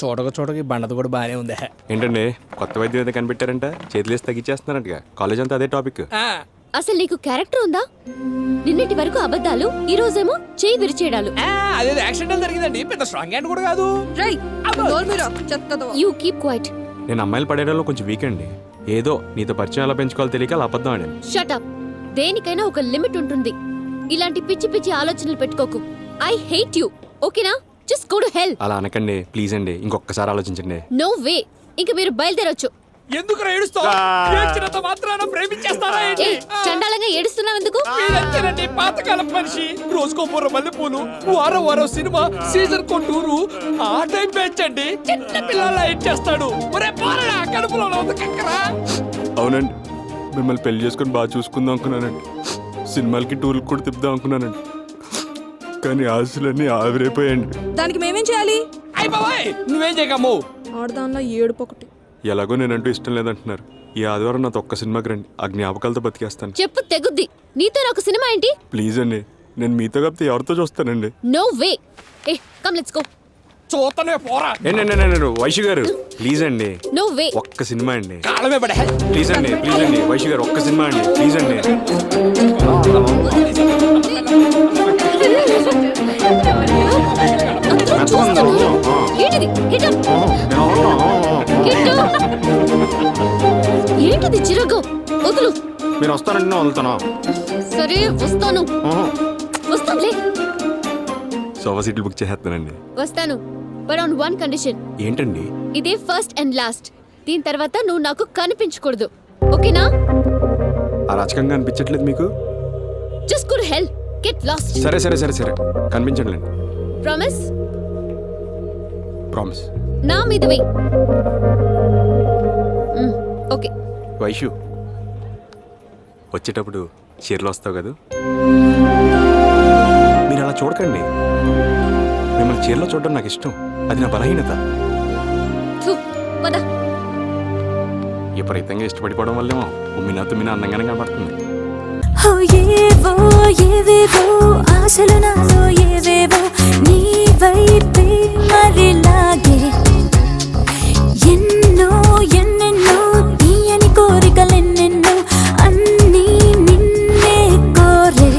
చూడక చూడక ఈ బండది కూడా బాగానే ఉంది. ఏంటండి కొత్త వైద్యం ఏదో కనిపెట్టారంట, చేతులేసి తగ్గించేస్తున్నారంటగా. కాలేజ్ అంతా అదే టాపిక్. అసలు నీకు క్యారెక్టర్ ఉందా? నిన్నటి వరకు అబద్ధాలు, ఈ రోజేమో చేయి విరిచేయడాలు. అదే యాక్సిడెంట్ జరిగిందండి, పెద్ద స్ట్రాంగ్ హ్యాండ్ కూడా కాదు. You keep quiet. నేను అమ్మాయిలు పడేయడంలో కొంచెం వీక్ అండి. ఏదో నీతో పరిచయం ఎలా పెంచుకోవాలో తెలియక అలా అబద్ధం ఆడాను. Shut up. దేనికైనా ఒక లిమిట్ ఉంటుంది. ఇలాంటి పిచ్చి పిచ్చి ఆలోచనలు పెట్టుకోకు. I hate you. ఓకేనా? Just go to hell. అలా అనకండి ప్లీజ్ అండి, ఇంకొకసారి ఆలోచించండి. No way. ఇంక మీరు బయలుదేరొచ్చు. ఎందుకు ఏడుస్తావు? ఏడ్చినంత మాత్రాన ప్రేమించేస్తారా ఏంటి? చండాలంగా ఏడుస్తున్నావు ఎందుకు? మీరంతేనండి పాతకాలం మనిషి. రోజుకో పూర మల్లెపూలు, వారం వారం సినిమా, సీజన్ కో టూరు, ఆ టైం పెంచండి. చిన్న పిల్లల ఏడ్చేస్తాడు. ఒరే పోరడా కడుపులో ఉంది కక్కరా. అవునండి, మిమ్మల్ని పెళ్లి చేసుకుని బాగా చూసుకుందాం అనుకున్నానండి. సినిమాలకి టూర్కి కూడా తిప్పుదాం అనుకున్నానండి. కానీ ఆశలన్నీ ఆవిరైపోయాయండి. దానికి మేమేం చేయాలి? అయ్య బాబాయ్ నువ్వేం చేయకమ్ము. ఆడదానిలో ఏడుపొకటి. ఎలాగో నేనంటూ ఇష్టం లేదంటున్నారు. ఈ ఆదివారం నాతో ఒక్క సినిమాకి రండి, ఆ జ్ఞాపకాలతో బతికేస్తాను. చెప్పు తెగుద్ది. నీతో నాకు సినిమా ఏంటి? ప్లీజ్ అండి, నేను మీతో కాకపోతే ఎవరితో చూస్తానండి. No way. ఏ కమ్ లెట్స్ గో. చూతనే పోరా. వైషు గారు ప్లీజ్ అండి, నో వే. ఒక్క సినిమా అండి. కాలమే పడే. ప్లీజ్ అండి వైషు గారు ఒక్క సినిమా అండి ప్లీజ్ అండి. ఏంటిది? Get up. Get up. ఏంటిది చిరగో? వదులు. మీరు వస్తానండి, నేను వదులుతాను. సరే వస్తాను. వస్తానులే. సోఫా సీట్లు బుక్ చేసేస్తానండి. వస్తాను. But on one condition. ఏంటండి? ఇదే ఫస్ట్ అండ్ లాస్ట్. దీని తర్వాత నువ్వు నాకు కనిపించకూడదు. ఓకేనా? అరాచకంగా అనిపించట్లేదు మీకు? Just go to hell. Get lost. సరే సరే సరే సరే కనిపించండి. ప్రామిస్? ప్రామిస్. నా మీద వెయ్. ఓకే. వైషు వచ్చేటప్పుడు చీరలో వస్తావు కదా? మీరు అలా చూడకండి. మిమ్మల్ని చీరలో చూడడం నాకు ఇష్టం, అది నా బలహీనత. పద. విపరీతంగా ఇష్టపడిపోవడం వల్లేమో ఉమ్మినా తుమ్మినా అందంగానే కనబడుతుంది. ఏవేవో ఆశలు నాలో ఏవేవో నీ వైపు